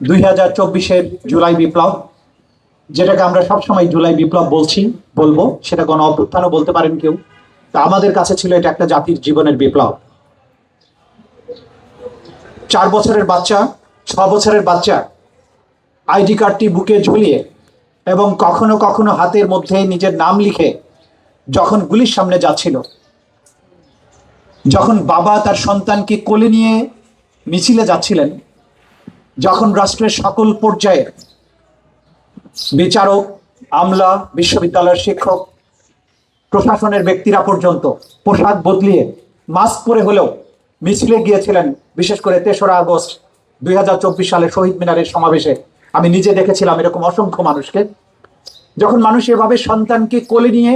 2024-এর জুলাই বিপ্লব, যেটাকে আমরা সবসময় জুলাই বিপ্লব বলবো, সেটা গণ অভ্যুত্থানও বলতে পারেন কেউ। তা আমাদের কাছে ছিল এটা একটা জাতির জীবনের বিপ্লব। 4 বছরের বাচ্চা, 6 বছরের বাচ্চা আইডি কার্ডটি বুকে ঝুলিয়ে এবং কখনো কখনো হাতের মধ্যে নিজের নাম লিখে যখন গুলির সামনে যাচ্ছিল, যখন বাবা তার সন্তানকে কোলে নিয়ে মিছিলে যাচ্ছিলেন, যখন রাষ্ট্রের সকল পর্যায়ে বিচারক, আমলা, বিশ্ববিদ্যালয়ের শিক্ষক, প্রশাসনের ব্যক্তিরা পর্যন্ত পোশাক বদলিয়ে মাস্ক পরে হলেও মিছিলে গিয়েছিলেন, বিশেষ করে 3রা আগস্ট 2024 সালে শহীদ মিনারের সমাবেশে আমি নিজে দেখেছিলাম এরকম অসংখ্য মানুষকে। যখন মানুষ এভাবে সন্তানকে কোলে নিয়ে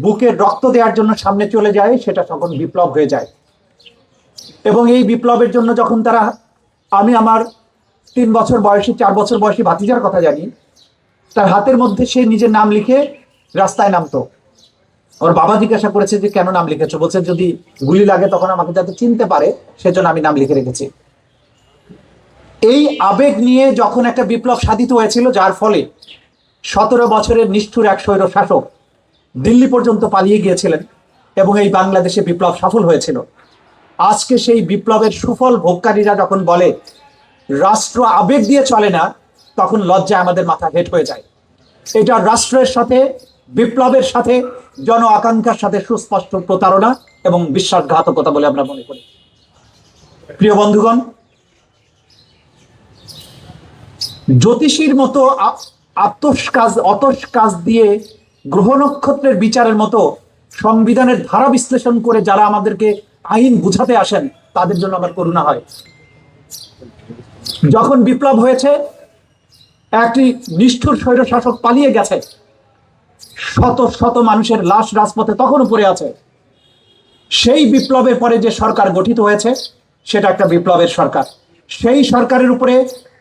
বুকে রক্ত দেওয়ার জন্য সামনে চলে যায়, সেটা তখন বিপ্লব হয়ে যায়। এবং এই বিপ্লবের জন্য যখন তারা, আমি আমার 3 বছর বয়সী, 4 বছর বয়সী ভাতিজার কথা জানি, তার হাতের মধ্যে সে নিজের নাম লিখে রাস্তায় নামতো। ওর বাবা জিজ্ঞাসা করেছে যে কেন নাম লিখেছো? বলছে যদি গুলি লাগে তখন আমাকে যাতে চিনতে পারে সেজন্য আমি নাম লিখে রেখেছি। এই আবেগ নিয়ে যখন একটা বিপ্লব সাধিত হয়েছিল, যার ফলে 17 বছরের নিষ্ঠুর এক স্বৈর শাসক দিল্লি পর্যন্ত পালিয়ে গিয়েছিলেন এবং এই বাংলাদেশে বিপ্লব সফল হয়েছিল। আজকে সেই বিপ্লবের সুফল ভোগকারীরা যখন বলে রাষ্ট্র আবেগ দিয়ে চলে না, তখন লজ্জায় আমাদের মাথা হেঁট হয়ে যায়। এটা রাষ্ট্রের সাথে, বিপ্লবের সাথে, জন আকাঙ্ক্ষার সাথে সুস্পষ্ট প্রতারণা এবং বিশ্বাসঘাতকতা বলে আমরা মনে করি। প্রিয় বন্ধুগণ, জ্যোতিষীর মতো অতস কাজ দিয়ে গ্রহ নক্ষত্রের বিচারের মতো সংবিধানের ধারা বিশ্লেষণ করে যারা আমাদেরকে আইন বুঝাতে আসেন, তাদের জন্য আমার করুণা হয়। যখন বিপ্লব হয়েছে, একটি নিষ্ঠুর স্বৈর শাসক পালিয়ে গেছে, শত শত মানুষের লাশ রাজপথে তখনও পড়ে আছে। সেই বিপ্লবের পরে যে সরকার গঠিত হয়েছে, সেটা একটা বিপ্লবের সরকার। সেই সরকারের উপরে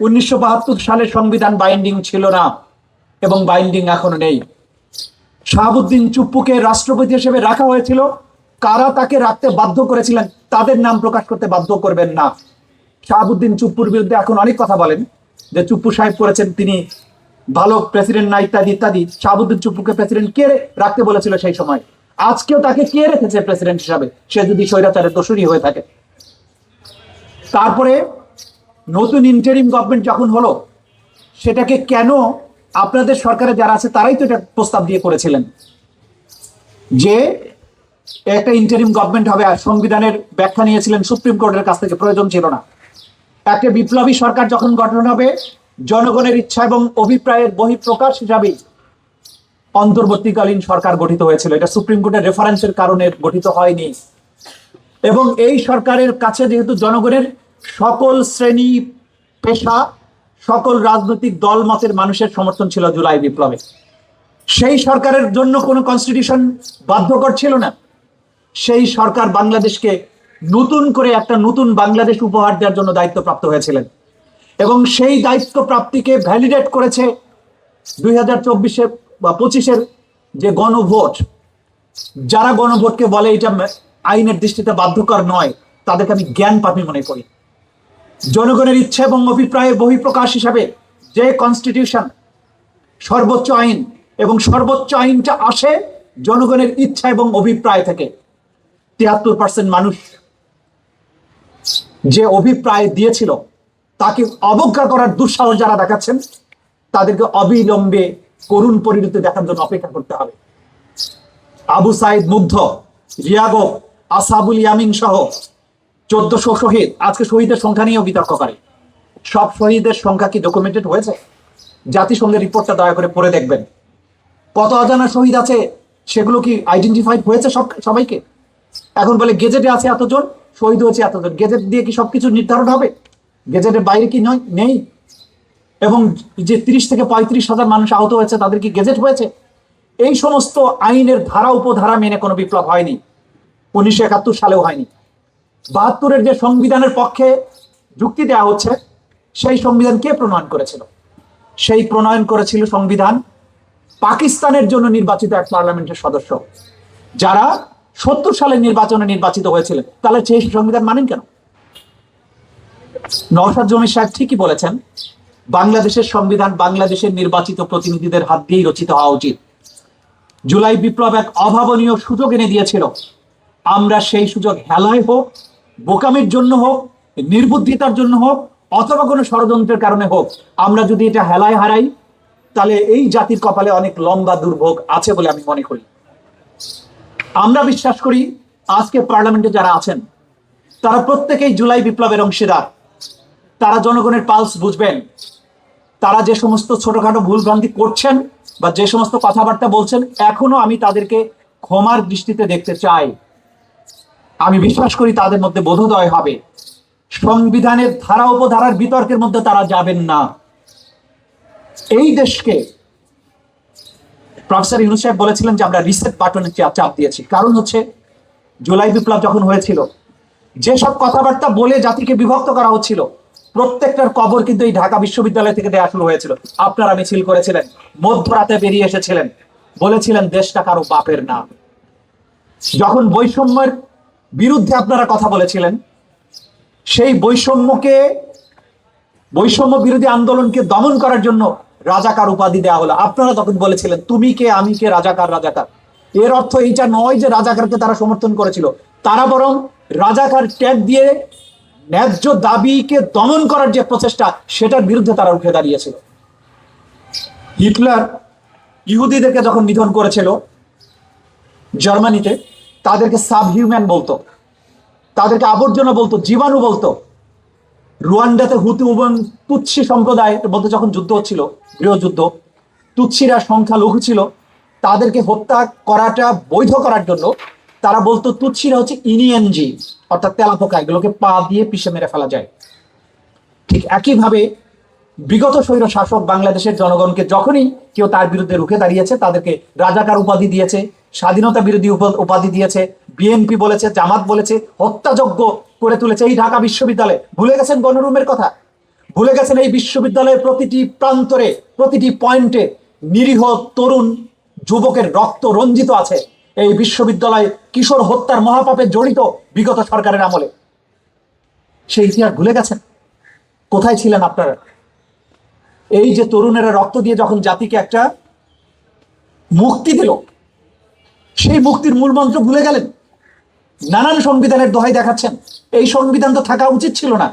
1972 সালের সংবিধান বাইন্ডিং ছিল না এবং বাইন্ডিং এখনো নেই। শাহাবুদ্দিন চুপ্পুকে রাষ্ট্রপতি হিসেবে রাখা হয়েছিল। কারা তাকে রাখতে বাধ্য করেছিলেন তাদের নাম প্রকাশ করতে বাধ্য করবেন না। শাহাবুদ্দিন চুপ্পুর বিরুদ্ধে এখন অনেক কথা বলেন যে চুপ্পু সাহেব করেছেন, তিনি ভালো প্রেসিডেন্ট না, ইত্যাদি ইত্যাদি। শাহাবুদ্দিন চুপ্পুকে প্রেসিডেন্ট কে রাখতে বলেছিল সেই সময়? আজকেও তাকে কে রেখেছে প্রেসিডেন্ট হিসাবে, সে যদি স্বৈরাচারের দোষী হয়ে থাকে? তারপরে নতুন ইন্টারিম গভর্নমেন্ট যখন হলো, সেটাকে কেন আপনাদের সরকারে যারা আছে তারাই তো এটা প্রস্তাব দিয়ে করেছিলেন যে একটা ইন্টারিম গভর্নমেন্ট হবে, আর সংবিধানের ব্যাখ্যা নিয়েছিলেন সুপ্রিম কোর্টের কাছ থেকে, প্রয়োজন ছিল না। একটা বিপ্লবী সরকার যখন গঠন হবে, জনগণের ইচ্ছা এবং অভিপ্রায়ের বহিঃপ্রকাশ হিসাবে অন্তর্বর্তীকালীন সরকার গঠিত হয়েছিল। এটা সুপ্রিম কোর্টের রেফারেন্সের কারণে গঠিত হয়নি। এবং এই সরকারের কাছে যেহেতু জনগণের সকল শ্রেণী, পেশা, সকল রাজনৈতিক দল মতের মানুষের সমর্থন ছিল জুলাই বিপ্লবে, সেই সরকারের জন্য কোনো কনস্টিটিউশন বাধ্যকর ছিল না। সেই সরকার বাংলাদেশকে নতুন করে একটা নতুন বাংলাদেশ উপহার দেওয়ার জন্য দায়িত্বপ্রাপ্ত হয়েছিলেন এবং সেই দায়িত্ব প্রাপ্তিকে ভ্যালিডেট করেছে 2024 বা 25-এর যে গণভোট। যারা গণভোটকে বলে এটা আইনের দৃষ্টিতে বাধ্যকর নয়, তাদেরকে আমি জ্ঞানপাপী মনে করি। জনগণের ইচ্ছা এবং অভিপ্রায়ের বহিঃপ্রকাশ হিসাবে যে কনস্টিটিউশন সর্বোচ্চ আইন, এবং সর্বোচ্চ আইনটা আসে জনগণের ইচ্ছা এবং অভিপ্রায় থেকে। 73% মানুষ যে অভিপ্রায় দিয়েছিল, তাকে অবজ্ঞা করার দুঃসাহস যারা দেখাচ্ছেন, তাদেরকে অবিলম্বে করুণ পরিণতি দেখার জন্য অপেক্ষা করতে হবে। আবু সাইদ মুগ্ধ, রিয়াগো, আসাবুল ইয়ামিন সহ 1400 শহীদ, আজকে শহীদের সংখ্যা নিয়েও বিতর্ক করে। সব শহীদের সংখ্যা কি ডকুমেন্টেড হয়েছে? জাতিসংঘের রিপোর্টটা দয়া করে পড়ে দেখবেন। কত অজানা শহীদ আছে, সেগুলো কি আইডেন্টিফাইড হয়েছে সবাইকে? এখন বলে গেজেটে আছে এতজন, শহীদ হয়েছে এতজন। গেজেট দিয়ে কি সবকিছু নির্ধারণ হবে? গেজেটের বাইরে কি নেই? এবং যে 30 থেকে 35 হাজার মানুষ আহত হয়েছে, তাদের কি গেজেট হয়েছে? এই সমস্ত আইনের ধারা উপধারা মেনে কোনো বিপ্লব হয়নি, 1971 সালেও হয়নি। 72-এর যে সংবিধানের পক্ষে যুক্তি দেওয়া হচ্ছে, সেই সংবিধান কে প্রণয়ন করেছিল? সেই প্রণয়ন করেছিল সংবিধান পাকিস্তানের জন্য নির্বাচিত এক পার্লামেন্টের সদস্য, যারা 70 সালের নির্বাচনে নির্বাচিত হয়েছিলেন। তাহলে সেই সংবিধান মানেন কেন? নওশাদ জমির সাহেব ঠিকই বলেছেন বাংলাদেশের সংবিধান বাংলাদেশের নির্বাচিত প্রতিনিধিদের হাত দিয়েই রচিত হওয়া উচিত। জুলাই বিপ্লব এক অভাবনীয় সুযোগ এনে দিয়েছিল। আমরা সেই সুযোগ হেলায় হোক, বোকামির জন্য হোক, নির্বুদ্ধিতার জন্য হোক, অথবা কোনো ষড়যন্ত্রের কারণে হোক, আমরা যদি এটা হেলায় হারাই, তাহলে এই জাতির কপালে অনেক লম্বা দুর্ভোগ আছে বলে আমি মনে করি। আমরা বিশ্বাস করি আজকে পার্লামেন্টে যারা আছেন তারা প্রত্যেকেই জুলাই বিপ্লবের অংশীদার। তারা জনগণের পালস বুঝবেন। তারা যে সমস্ত ছোটখাটো ভুলভ্রান্তি করছেন বা যে সমস্ত কথাবার্তা বলছেন, এখনো আমি তাদেরকে ক্ষমার দৃষ্টিতে দেখতে চাই। আমি বিশ্বাস করি তাদের মধ্যে বোধোদয় হবে। সংবিধানের ধারা উপধারার বিতর্কের মধ্যে তারা যাবেন না। এই দেশকে প্রফেসর ইউনূস সাহেব বলেছিলেন যে আমরা রিসেট বাটনে চাপ দিয়েছি। কারণ হচ্ছে জুলাই বিপ্লব যখন হয়েছিল, যেসব কথাবার্তা বলে জাতিকে বিভক্ত করা হচ্ছিল, প্রত্যেকটার কবর কিন্তু এই ঢাকা বিশ্ববিদ্যালয় থেকে দেওয়া শুরু হয়েছিল। আপনারা মিছিল করেছিলেন, মধ্যরাতে বেরিয়ে এসেছিলেন, বলেছিলেন দেশটা কারো বাপের না। যখন বৈষম্যের বিরুদ্ধে আপনারা কথা বলেছিলেন, সেই বৈষম্য বিরোধী আন্দোলনকে দমন করার জন্য রাজাকার উপাধি দেওয়া হলো। আপনারা তখন বলেছিলেন তুমি কে আমি কে, রাজাকার রাজাকার। এর অর্থ এইটা নয় যে রাজাকারকে তারা সমর্থন করেছিল, তারা বরং রাজাকার ট্যাগ দিয়ে ন্যায্য দাবিকে দমন করার যে প্রচেষ্টা, সেটার বিরুদ্ধে তারা উঠে দাঁড়িয়েছিল। হিটলার ইহুদিদেরকে যখন নিধন করেছিল জার্মানিতে, তাদেরকে সাবহিউম্যান বলতো, তাদেরকে আবর্জনা বলতো, জীবাণু বলতো। রুয়ান্ডাতে হুতু এবং তুৎসি সম্প্রদায়ের মধ্যে যখন যুদ্ধ হচ্ছিল, গৃহযুদ্ধ, তুৎসিরা সংখ্যালঘু ছিল, তাদেরকে হত্যা করাটা বৈধ করার জন্য তারা বলতো তুৎসিরা হচ্ছে ইনিএনজি, অর্থাৎ তেলাপোকা, এগুলোকে পা দিয়ে পিষে মেরে ফেলা যায়। ঠিক একইভাবে বিগত স্বৈর শাসক বাংলাদেশের জনগণকে যখনই কেউ তার বিরুদ্ধে রুখে দাঁড়িয়েছে, তাদেরকে রাজাকার উপাধি দিয়েছে, স্বাধীনতা বিরোধী উপাধি দিয়েছে, বিএনপি বলেছে, জামাত বলেছে, হত্যাযজ্ঞ করে তুলেছে এই ঢাকা বিশ্ববিদ্যালয়ে। ভুলে গেছেন গণরুমের কথা? ভুলে গেছেন এই বিশ্ববিদ্যালয়ের প্রতিটি প্রান্তরে, প্রতিটি পয়েন্টে নিরীহ তরুণ যুবকের রক্ত রঞ্জিত আছে। এই বিশ্ববিদ্যালয় কিশোর হত্যার মহাপাপে জড়িত বিগত সরকারের আমলে। সেই ইতিহাস ভুলে গেছেন? কোথায় ছিলেন আপনারা? এই যে তরুণেরা রক্ত দিয়ে যখন জাতিকে একটা মুক্তি দিল, সেই মুক্তির মূল মন্ত্র ভুলে গেলেন। নানান সংবিধানের দোহাই দেখাচ্ছেন। এই সংবিধান তো থাকা উচিত ছিল না।